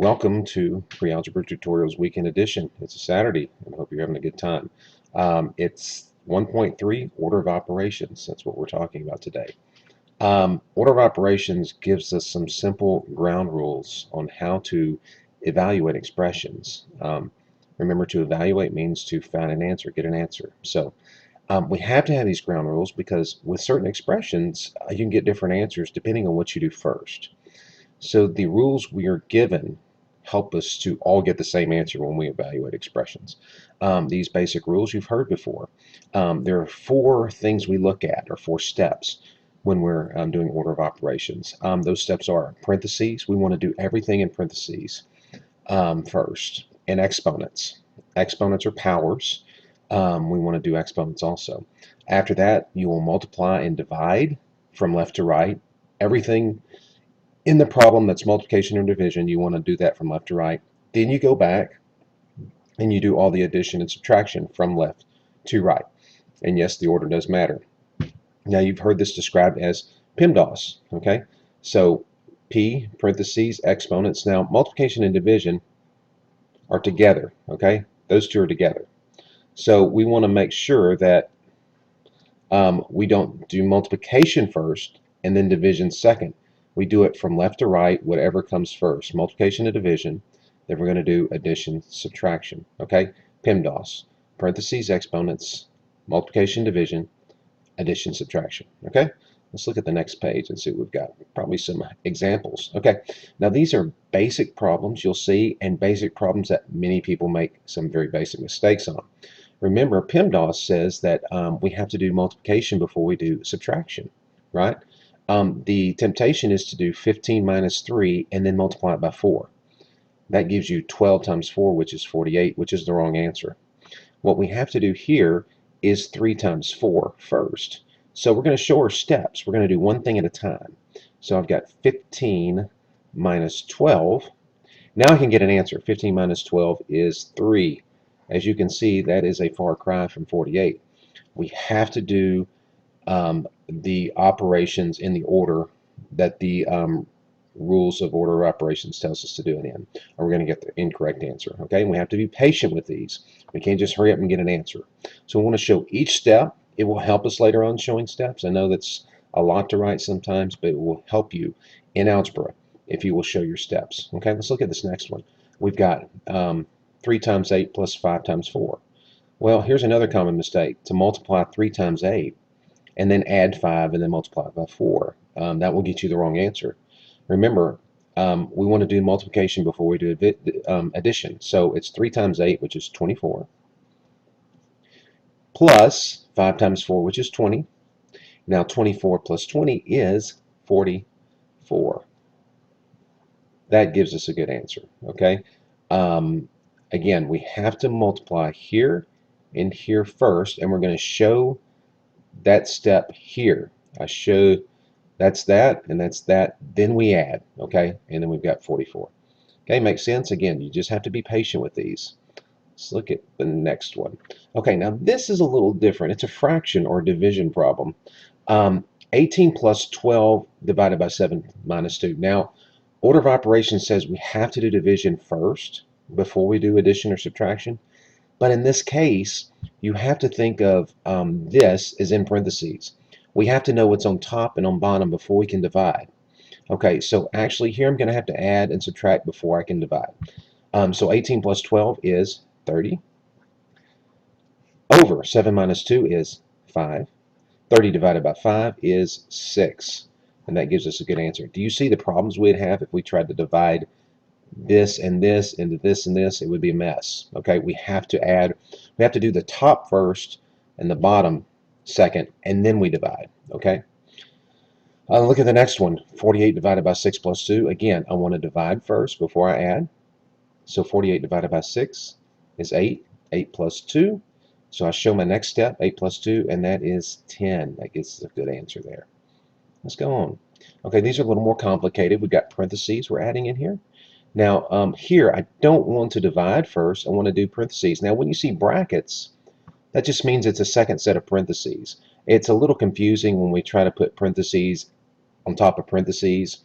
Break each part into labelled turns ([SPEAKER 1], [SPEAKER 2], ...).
[SPEAKER 1] Welcome to Pre-Algebra Tutorials Weekend Edition. It's a Saturday, and I hope you're having a good time. It's 1.3, Order of Operations. That's what we're talking about today. Order of Operations gives us some simple ground rules on how to evaluate expressions. Remember, to evaluate means to find an answer, get an answer. So we have to have these ground rules because with certain expressions, you can get different answers depending on what you do first. So the rules we are given help us to all get the same answer when we evaluate expressions. These basic rules you've heard before. There are four things we look at, or four steps, when we're doing order of operations. Those steps are parentheses. We want to do everything in parentheses first. And exponents. Exponents are powers. We want to do exponents also. After that, you will multiply and divide from left to right. Everything in the problem that's multiplication or division, you want to do that from left to right. Then you go back and you do all the addition and subtraction from left to right. And yes, the order does matter. Now you've heard this described as PEMDAS, okay? So P, parentheses, exponents. Now multiplication and division are together, okay? Those two are together. So we want to make sure that we don't do multiplication first and then division second. We do it from left to right, whatever comes first. Multiplication and division. Then we're going to do addition, subtraction. Okay? PEMDAS. Parentheses, exponents, multiplication, division, addition, subtraction. Okay? Let's look at the next page and see what we've got. Probably some examples. Okay. Now these are basic problems you'll see, and basic problems that many people make some very basic mistakes on. Remember, PEMDAS says that we have to do multiplication before we do subtraction, right? The temptation is to do 15 minus 3 and then multiply it by 4. That gives you 12 times 4, which is 48, which is the wrong answer. What we have to do here is 3 times 4 first. So we're going to show our steps. We're going to do one thing at a time. So I've got 15 minus 12. Now I can get an answer. 15 minus 12 is 3. As you can see, that is a far cry from 48. We have to do the operations in the order that the rules of order of operations tells us to do it in, or we're going to get the incorrect answer. Okay, and we have to be patient with these. We can't just hurry up and get an answer. So we want to show each step. It will help us later on showing steps. I know that's a lot to write sometimes, but it will help you in algebra if you will show your steps. Okay, let's look at this next one. We've got 3 times 8 plus 5 times 4. Well, here's another common mistake. To multiply 3 times 8 and then add 5 and then multiply it by 4. That will get you the wrong answer. Remember, we want to do multiplication before we do addition. So it's 3 times 8, which is 24, plus 5 times 4, which is 20. Now 24 plus 20 is 44. That gives us a good answer, okay? Again, we have to multiply here and here first, and we're going to show that step here. I show that's that and that's that, then we add, okay? And then we've got 44. Okay, makes sense? Again, you just have to be patient with these. Let's look at the next one. Okay, now this is a little different. It's a fraction or division problem. 18 plus 12 divided by 7 minus 2. Now, order of operations says we have to do division first before we do addition or subtraction. But in this case, you have to think of this as in parentheses. We have to know what's on top and on bottom before we can divide. Okay, so actually here I'm going to have to add and subtract before I can divide. So 18 plus 12 is 30. Over 7 minus 2 is 5. 30 divided by 5 is 6. And that gives us a good answer. Do you see the problems we'd have if we tried to divide this and this into this and this? It would be a mess. Okay, we have to add, we have to do the top first and the bottom second, and then we divide. Okay, look at the next one. 48 divided by 6 plus 2. Again, I want to divide first before I add. So 48 divided by 6 is 8. 8 plus 2. So I show my next step, 8 plus 2, and that is 10. That gets us a good answer there. Let's go on. Okay, these are a little more complicated. We've got parentheses we're adding in here. Now, here, I don't want to divide first. I want to do parentheses. Now, when you see brackets, that just means it's a second set of parentheses. It's a little confusing when we try to put parentheses on top of parentheses.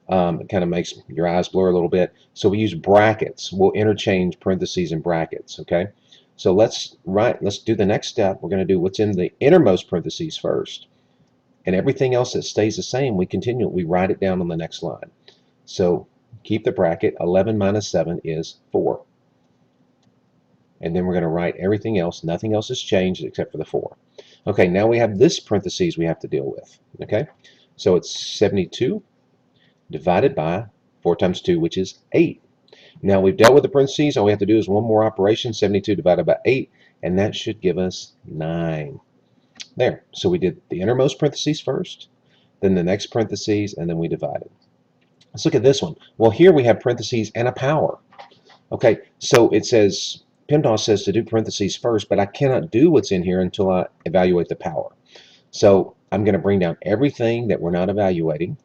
[SPEAKER 1] It kind of makes your eyes blur a little bit. So we use brackets. We'll interchange parentheses and brackets, okay? So let's do the next step. We're going to do what's in the innermost parentheses first. And everything else that stays the same, we write it down on the next line. So keep the bracket. 11 minus 7 is 4. And then we're going to write everything else. Nothing else has changed except for the 4. Okay, now we have this parentheses we have to deal with. Okay, so it's 72 divided by 4 times 2, which is 8. Now we've dealt with the parentheses. All we have to do is one more operation, 72 divided by 8, and that should give us 9. There. So we did the innermost parentheses first, then the next parentheses, and then we divided. Let's look at this one. Well, here we have parentheses and a power. Okay, so it says, PEMDAS says to do parentheses first, but I cannot do what's in here until I evaluate the power. So I'm going to bring down everything that we're not evaluating,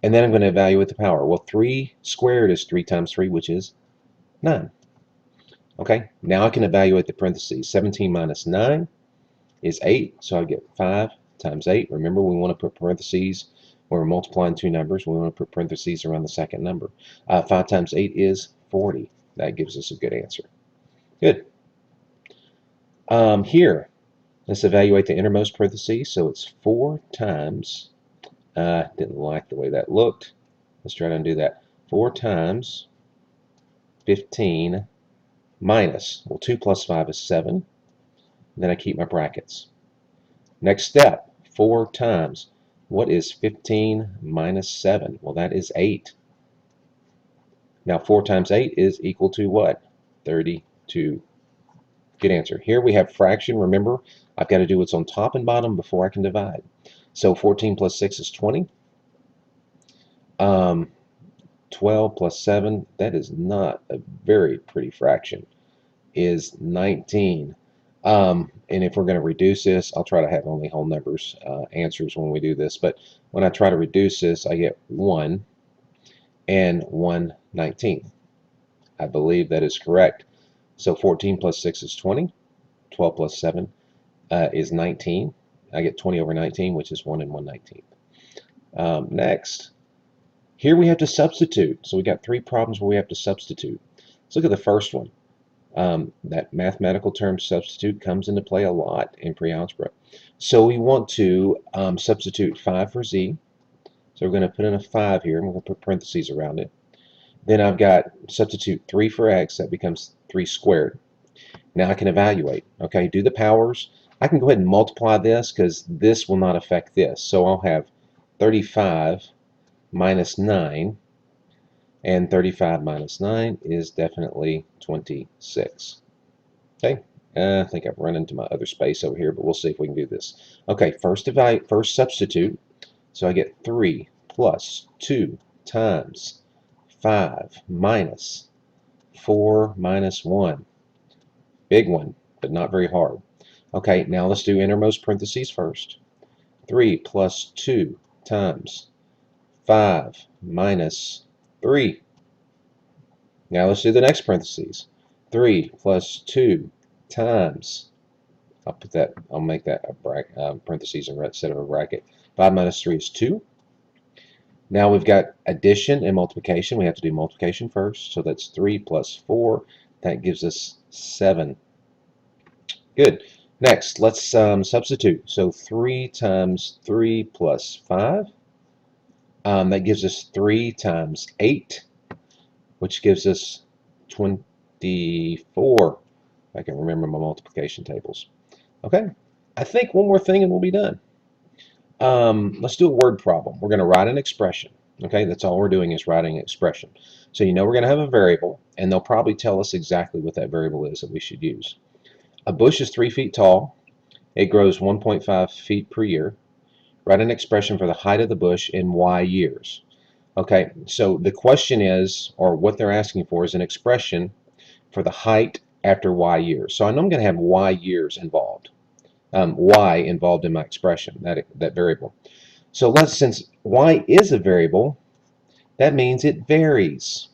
[SPEAKER 1] and then I'm going to evaluate the power. Well, 3 squared is 3 times 3, which is 9. Okay, now I can evaluate the parentheses. 17 minus 9 is 8, so I get 5 times 8. Remember, we want to put parentheses when we're multiplying two numbers. We want to put parentheses around the second number. 5 times 8 is 40. That gives us a good answer. Good. Here, let's evaluate the innermost parentheses. So it's 4 times, didn't like the way that looked. Let's try to undo that. 4 times 15 minus, well, 2 plus 5 is 7. Then I keep my brackets. Next step, 4 times. What is 15 minus 7? Well, that is 8. Now 4 times 8 is equal to what? 32. Good answer. Here we have fraction. Remember, I've got to do what's on top and bottom before I can divide. So 14 plus 6 is 20. 12 plus 7, that is not a very pretty fraction, is 19. And if we're going to reduce this, I'll try to have only whole numbers answers when we do this. But when I try to reduce this, I get 1 and 1/19. I believe that is correct. So 14 plus 6 is 20. 12 plus 7 is 19. I get 20 over 19, which is 1 and 1/19. Next, here we have to substitute. So we got 3 problems where we have to substitute. Let's look at the first one. That mathematical term substitute comes into play a lot in pre-algebra. So we want to substitute 5 for z. So we're going to put in a 5 here, and we're going to put parentheses around it. Then I've got substitute 3 for x. That becomes 3 squared. Now I can evaluate. Okay, do the powers. I can go ahead and multiply this because this will not affect this. So I'll have 35 minus 9. And 35 minus 9 is definitely 26. Okay, I think I've run into my other space over here, but we'll see if we can do this. Okay, first substitute. So I get 3 plus 2 times 5 minus 4 minus 1. Big one, but not very hard. Okay, now let's do innermost parentheses first. 3 plus 2 times 5 minus 3. Now let's do the next parentheses. 3 plus 2 times, I'll make that a bracket, parentheses instead of a bracket. 5 minus 3 is 2. Now we've got addition and multiplication. We have to do multiplication first. So that's 3 plus 4. That gives us 7. Good. Next, let's substitute. So 3 times 3 plus 5. That gives us 3 times 8, which gives us 24. If I can remember my multiplication tables. Okay, I think one more thing and we'll be done. Let's do a word problem. We're going to write an expression. Okay, that's all we're doing is writing an expression. So you know we're going to have a variable, and they'll probably tell us exactly what that variable is that we should use. A bush is 3 feet tall. It grows 1.5 feet per year. Write an expression for the height of the bush in y years. Okay, so the question is, or what they're asking for is an expression for the height after y years. So I know I'm going to have y years involved. Y involved in my expression, that variable. So since y is a variable, that means it varies.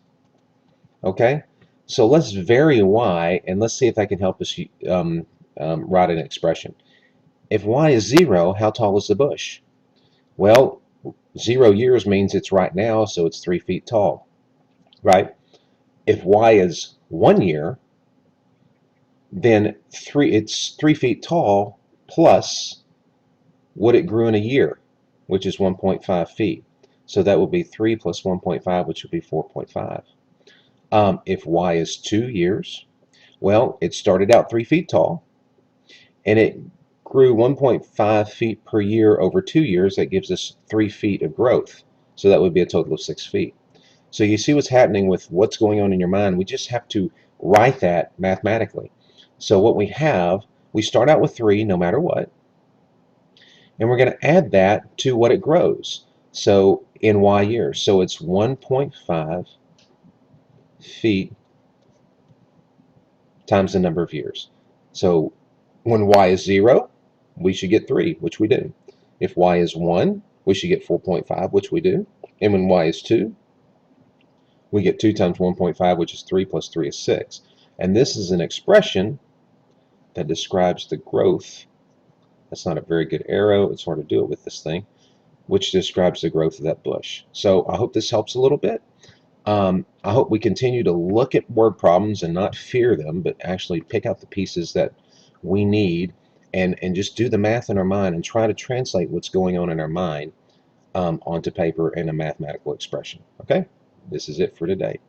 [SPEAKER 1] Okay, so let's vary y, and let's see if that can help us write an expression. If y is 0, how tall is the bush? Well, 0 years means it's right now, so it's 3 feet tall, right? If y is 1 year, then it's 3 feet tall plus what it grew in a year, which is 1.5 feet. So that would be 3 plus 1.5, which would be 4.5. If y is 2 years, well, it started out 3 feet tall, and it grew 1.5 feet per year over 2 years. That gives us 3 feet of growth. So that would be a total of 6 feet. So you see what's happening with what's going on in your mind. We just have to write that mathematically. So what we have, we start out with 3 no matter what, and we're going to add that to what it grows. So in y years, so it's 1.5 feet times the number of years. So when y is 0, we should get 3, which we do. If y is 1, we should get 4.5, which we do. And when y is 2, we get 2 times 1.5, which is 3, plus 3 is 6. And this is an expression that describes the growth. That's not a very good arrow. It's hard to do it with this thing, which describes the growth of that bush. So I hope this helps a little bit. I hope we continue to look at word problems and not fear them, but actually pick out the pieces that we need and just do the math in our mind and try to translate what's going on in our mind onto paper in a mathematical expression. Okay? This is it for today.